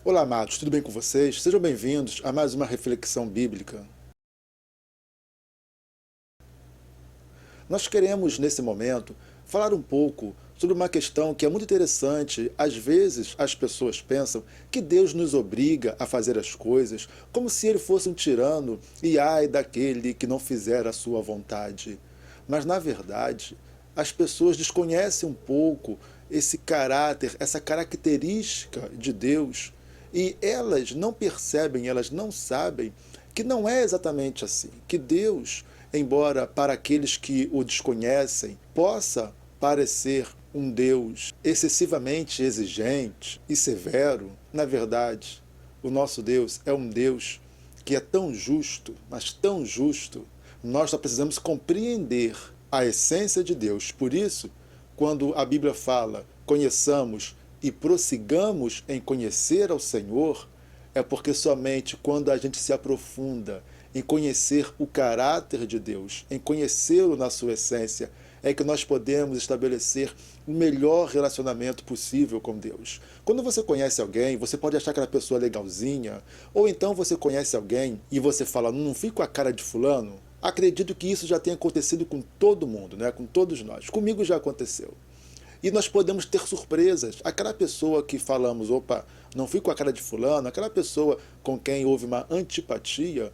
Olá, amados, tudo bem com vocês? Sejam bem-vindos a mais uma reflexão bíblica. Nós queremos, nesse momento, falar um pouco sobre uma questão que é muito interessante. Às vezes, as pessoas pensam que Deus nos obriga a fazer as coisas como se ele fosse um tirano e ai daquele que não fizer a sua vontade. Mas, na verdade, as pessoas desconhecem um pouco esse caráter, essa característica de Deus, e elas não percebem, elas não sabem que não é exatamente assim, que Deus, embora para aqueles que o desconhecem, possa parecer um Deus excessivamente exigente e severo, na verdade, o nosso Deus é um Deus que é tão justo, mas tão justo, nós só precisamos compreender a essência de Deus. Por isso, quando a Bíblia fala, conheçamos e prossigamos em conhecer ao Senhor, é porque somente quando a gente se aprofunda em conhecer o caráter de Deus, em conhecê-lo na sua essência, é que nós podemos estabelecer o melhor relacionamento possível com Deus. Quando você conhece alguém, você pode achar aquela pessoa legalzinha, ou então você conhece alguém e você fala, não fica com a cara de fulano. Acredito que isso já tenha acontecido com todo mundo, né? Com todos nós. Comigo já aconteceu. E nós podemos ter surpresas. Aquela pessoa que falamos, opa, não fui com a cara de fulano, aquela pessoa com quem houve uma antipatia,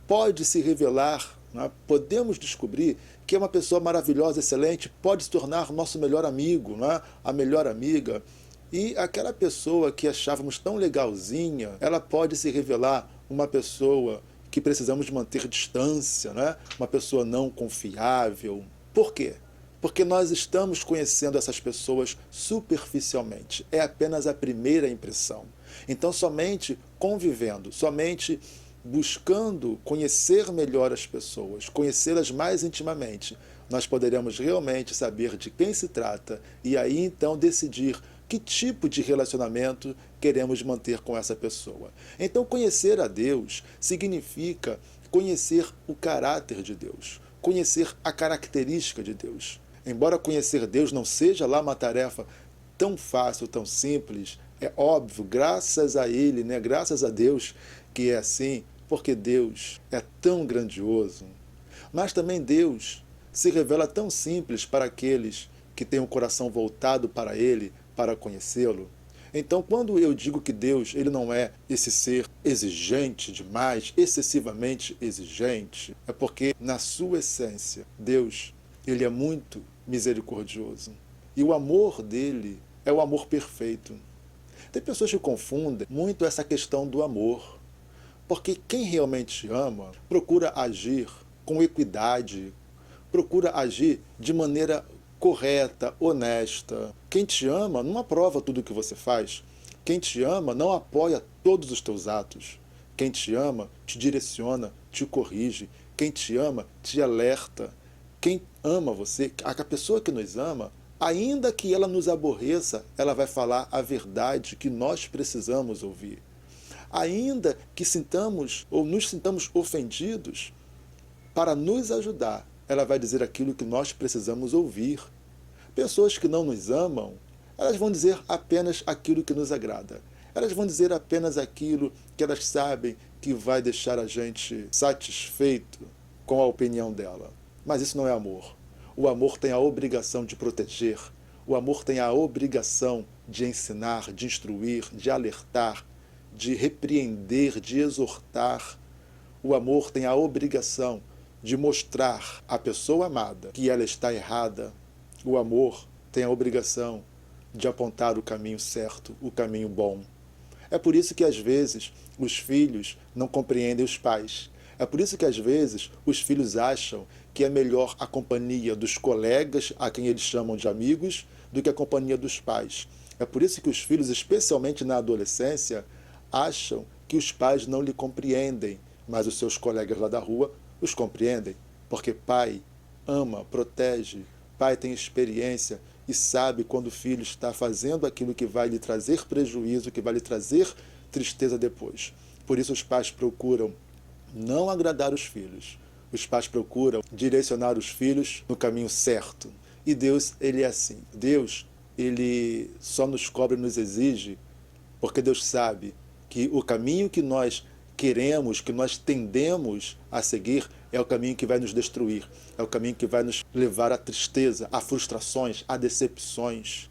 pode se revelar, né? Podemos descobrir que é uma pessoa maravilhosa, excelente, pode se tornar nosso melhor amigo, né? A melhor amiga. E aquela pessoa que achávamos tão legalzinha, ela pode se revelar uma pessoa que precisamos manter distância, né? Uma pessoa não confiável. Por quê? Porque nós estamos conhecendo essas pessoas superficialmente. É apenas a primeira impressão. Então, somente convivendo, somente buscando conhecer melhor as pessoas, conhecê-las mais intimamente, nós poderemos realmente saber de quem se trata e aí então decidir que tipo de relacionamento queremos manter com essa pessoa. Então, conhecer a Deus significa conhecer o caráter de Deus, conhecer a característica de Deus. Embora conhecer Deus não seja lá uma tarefa tão fácil, tão simples, é óbvio, graças a Ele, né? Graças a Deus que é assim, porque Deus é tão grandioso. Mas também Deus se revela tão simples para aqueles que têm o coração voltado para Ele, para conhecê-lo. Então, quando eu digo que Deus ele não é esse ser exigente demais, excessivamente exigente, é porque, na sua essência, Deus ele é muito misericordioso. E o amor dele é o amor perfeito. Tem pessoas que confundem muito essa questão do amor, porque quem realmente ama procura agir com equidade, procura agir de maneira correta, honesta. Quem te ama não aprova tudo o que você faz. Quem te ama não apoia todos os teus atos. Quem te ama te direciona, te corrige. Quem te ama te alerta. Quem ama você, a pessoa que nos ama, ainda que ela nos aborreça, ela vai falar a verdade que nós precisamos ouvir. Ainda que sintamos ou nos sintamos ofendidos, para nos ajudar, ela vai dizer aquilo que nós precisamos ouvir. Pessoas que não nos amam, elas vão dizer apenas aquilo que nos agrada. Elas vão dizer apenas aquilo que elas sabem que vai deixar a gente satisfeito com a opinião dela. Mas isso não é amor. O amor tem a obrigação de proteger. O amor tem a obrigação de ensinar, de instruir, de alertar, de repreender, de exortar. O amor tem a obrigação de mostrar à pessoa amada que ela está errada. O amor tem a obrigação de apontar o caminho certo, o caminho bom. É por isso que, às vezes, os filhos não compreendem os pais. É por isso que, às vezes, os filhos acham que é melhor a companhia dos colegas, a quem eles chamam de amigos, do que a companhia dos pais. É por isso que os filhos, especialmente na adolescência, acham que os pais não lhe compreendem, mas os seus colegas lá da rua os compreendem, porque pai ama, protege, pai tem experiência e sabe quando o filho está fazendo aquilo que vai lhe trazer prejuízo, que vai lhe trazer tristeza depois. Por isso os pais procuram não agradar os filhos. Os pais procuram direcionar os filhos no caminho certo. E Deus, ele é assim. Deus, ele só nos cobra e nos exige porque Deus sabe que o caminho que nós queremos, que nós tendemos a seguir, é o caminho que vai nos destruir, é o caminho que vai nos levar à tristeza, a frustrações, a decepções,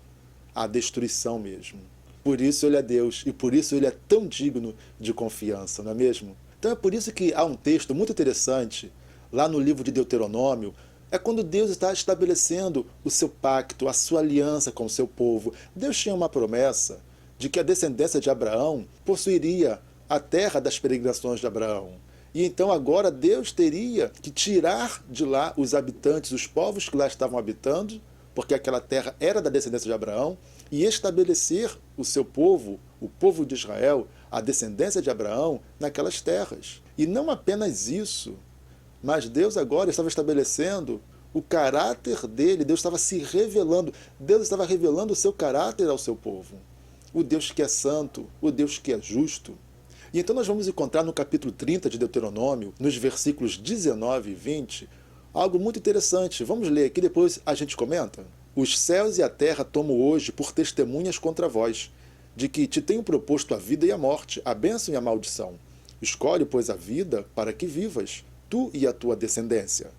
à destruição mesmo. Por isso ele é Deus e por isso ele é tão digno de confiança, não é mesmo? Então é por isso que há um texto muito interessante lá no livro de Deuteronômio, é quando Deus está estabelecendo o seu pacto, a sua aliança com o seu povo. Deus tinha uma promessa de que a descendência de Abraão possuiria a terra das peregrinações de Abraão. E então agora Deus teria que tirar de lá os habitantes, os povos que lá estavam habitando, porque aquela terra era da descendência de Abraão, e estabelecer o seu povo, o povo de Israel, a descendência de Abraão, naquelas terras. E não apenas isso, mas Deus agora estava estabelecendo o caráter dele, Deus estava se revelando, Deus estava revelando o seu caráter ao seu povo. O Deus que é santo, o Deus que é justo. E então nós vamos encontrar no capítulo 30 de Deuteronômio, nos versículos 19 e 20, algo muito interessante. Vamos ler aqui, depois a gente comenta. Os céus e a terra tomo hoje por testemunhas contra vós, de que te tenho proposto a vida e a morte, a bênção e a maldição. Escolhe, pois, a vida para que vivas, tu e a tua descendência,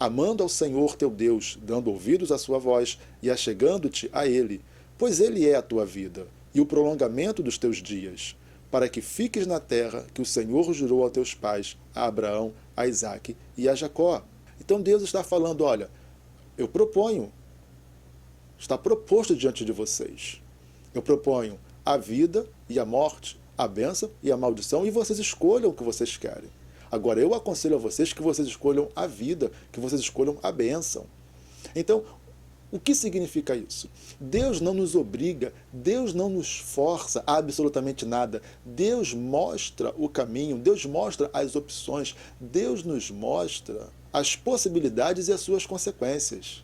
amando ao Senhor teu Deus, dando ouvidos à sua voz e achegando-te a Ele, pois Ele é a tua vida e o prolongamento dos teus dias, para que fiques na terra que o Senhor jurou aos teus pais, a Abraão, a Isaque e a Jacó. Então Deus está falando, olha, eu proponho, está proposto diante de vocês. Eu proponho a vida e a morte, a bênção e a maldição, e vocês escolham o que vocês querem. Agora, eu aconselho a vocês que vocês escolham a vida, que vocês escolham a bênção. Então, o que significa isso? Deus não nos obriga, Deus não nos força a absolutamente nada. Deus mostra o caminho, Deus mostra as opções, Deus nos mostra as possibilidades e as suas consequências.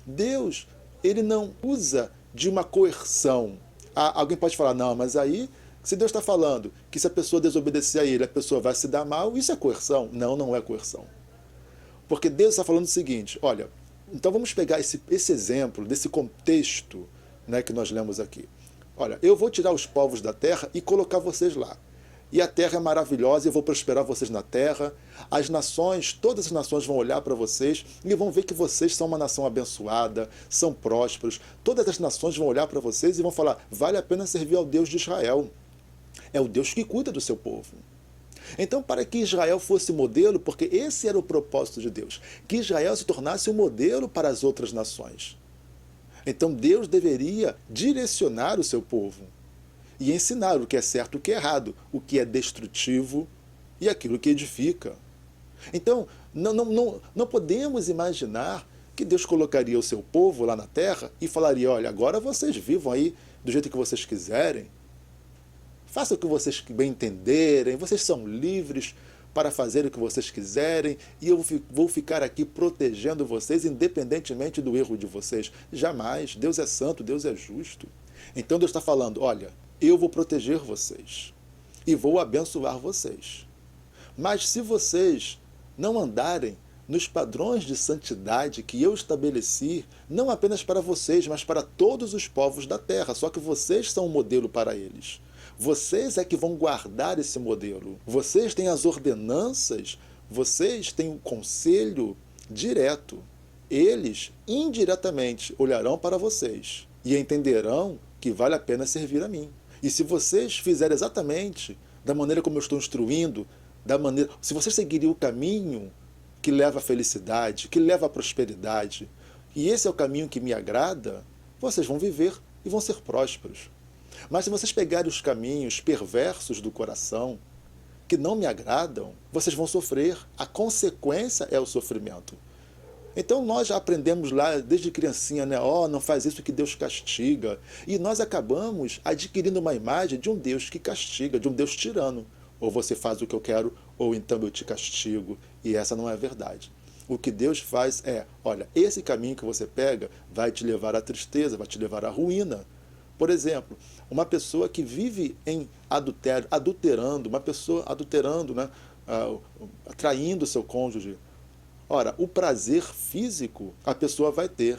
Deus, ele não usa de uma coerção. Alguém pode falar, não, mas aí, se Deus está falando que se a pessoa desobedecer a ele, a pessoa vai se dar mal, isso é coerção? Não, não é coerção. Porque Deus está falando o seguinte, olha, então vamos pegar esse exemplo, desse contexto, né, que nós lemos aqui. Olha, eu vou tirar os povos da terra e colocar vocês lá. E a terra é maravilhosa, eu vou prosperar vocês na terra. As nações, todas as nações vão olhar para vocês e vão ver que vocês são uma nação abençoada, são prósperos. Todas as nações vão olhar para vocês e vão falar, vale a pena servir ao Deus de Israel. É o Deus que cuida do seu povo. Então, para que Israel fosse modelo, porque esse era o propósito de Deus, que Israel se tornasse um modelo para as outras nações. Então, Deus deveria direcionar o seu povo e ensinar o que é certo e o que é errado, o que é destrutivo e aquilo que edifica. Então, não podemos imaginar que Deus colocaria o seu povo lá na terra e falaria, olha, agora vocês vivam aí do jeito que vocês quiserem, façam o que vocês bem entenderem, vocês são livres para fazer o que vocês quiserem e eu vou ficar aqui protegendo vocês independentemente do erro de vocês. Jamais. Deus é santo, Deus é justo. Então Deus está falando, olha, eu vou proteger vocês e vou abençoar vocês. Mas se vocês não andarem nos padrões de santidade que eu estabeleci, não apenas para vocês, mas para todos os povos da terra, só que vocês são um modelo para eles. Vocês é que vão guardar esse modelo. Vocês têm as ordenanças, vocês têm o conselho direto. Eles, indiretamente, olharão para vocês e entenderão que vale a pena servir a mim. E se vocês fizerem exatamente da maneira como eu estou instruindo, se vocês seguirem o caminho que leva à felicidade, que leva à prosperidade, e esse é o caminho que me agrada, vocês vão viver e vão ser prósperos. Mas se vocês pegarem os caminhos perversos do coração, que não me agradam, vocês vão sofrer. A consequência é o sofrimento. Então nós já aprendemos lá desde criancinha, né? Não faz isso que Deus castiga. E nós acabamos adquirindo uma imagem de um Deus que castiga, de um Deus tirano. Ou você faz o que eu quero, ou então eu te castigo. E essa não é a verdade. O que Deus faz é, olha, esse caminho que você pega vai te levar à tristeza, vai te levar à ruína. Por exemplo, uma pessoa que vive em adultério, adulterando, uma pessoa adulterando, né, traindo seu cônjuge. Ora, o prazer físico a pessoa vai ter,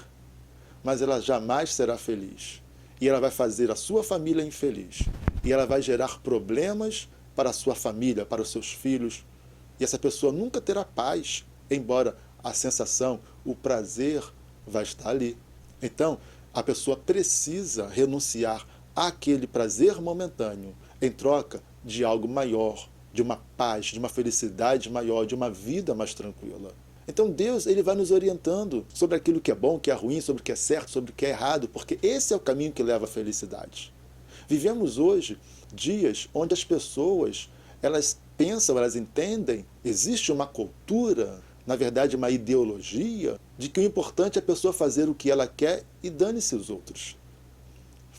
mas ela jamais será feliz. e ela vai fazer a sua família infeliz. E ela vai gerar problemas para a sua família, para os seus filhos. E essa pessoa nunca terá paz, embora a sensação, o prazer vai estar ali. Então, a pessoa precisa renunciar àquele prazer momentâneo em troca de algo maior, de uma paz, de uma felicidade maior, de uma vida mais tranquila. Então Deus, ele vai nos orientando sobre aquilo que é bom, que é ruim, sobre o que é certo, sobre o que é errado, porque esse é o caminho que leva à felicidade. Vivemos hoje dias onde as pessoas, elas pensam, elas entendem, existe uma cultura, na verdade uma ideologia, de que o importante é a pessoa fazer o que ela quer e dane-se os outros.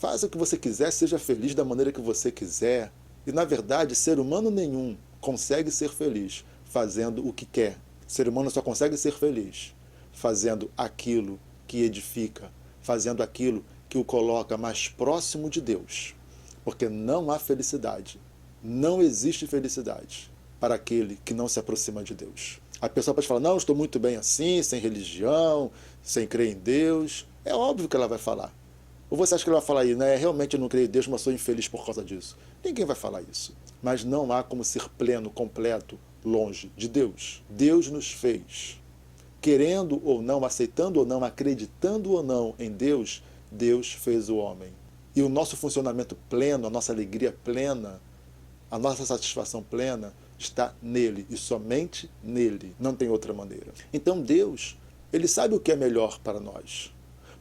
Faça o que você quiser, seja feliz da maneira que você quiser. E, na verdade, ser humano nenhum consegue ser feliz fazendo o que quer. Ser humano só consegue ser feliz fazendo aquilo que edifica, fazendo aquilo que o coloca mais próximo de Deus. Porque não há felicidade, não existe felicidade para aquele que não se aproxima de Deus. A pessoa pode falar, não, estou muito bem assim, sem religião, sem crer em Deus. É óbvio que ela vai falar. Ou você acha que ela vai falar aí, né? Realmente eu não creio em Deus, mas sou infeliz por causa disso. Ninguém vai falar isso. Mas não há como ser pleno, completo, longe de Deus. Deus nos fez. Querendo ou não, aceitando ou não, acreditando ou não em Deus, Deus fez o homem. E o nosso funcionamento pleno, a nossa alegria plena, a nossa satisfação plena está nele e somente nele. Não tem outra maneira. Então Deus, ele sabe o que é melhor para nós.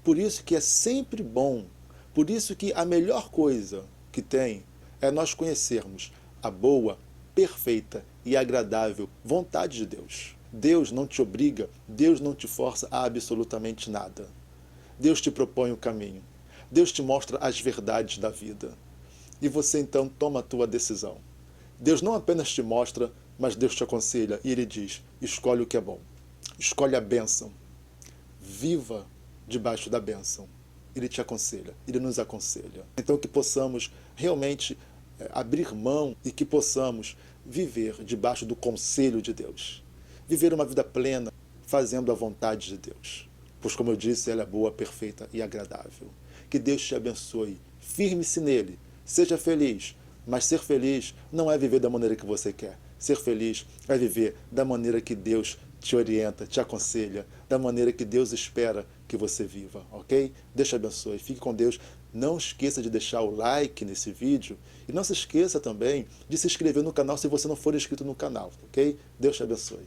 Por isso que é sempre bom, por isso que a melhor coisa que tem é nós conhecermos a boa, perfeita e agradável vontade de Deus. Deus não te obriga, Deus não te força a absolutamente nada. Deus te propõe o caminho, Deus te mostra as verdades da vida. E você então toma a tua decisão. Deus não apenas te mostra, mas Deus te aconselha e Ele diz, escolhe o que é bom, escolhe a bênção, viva debaixo da bênção. Ele te aconselha, ele nos aconselha. Então que possamos realmente abrir mão e que possamos viver debaixo do conselho de Deus. Viver uma vida plena, fazendo a vontade de Deus. Pois como eu disse, ela é boa, perfeita e agradável. Que Deus te abençoe. Firme-se nele. Seja feliz. Mas ser feliz não é viver da maneira que você quer. Ser feliz é viver da maneira que Deus te orienta, te aconselha, da maneira que Deus espera que você viva, ok? Deus te abençoe, fique com Deus. Não esqueça de deixar o like nesse vídeo e não se esqueça também de se inscrever no canal se você não for inscrito no canal, ok? Deus te abençoe.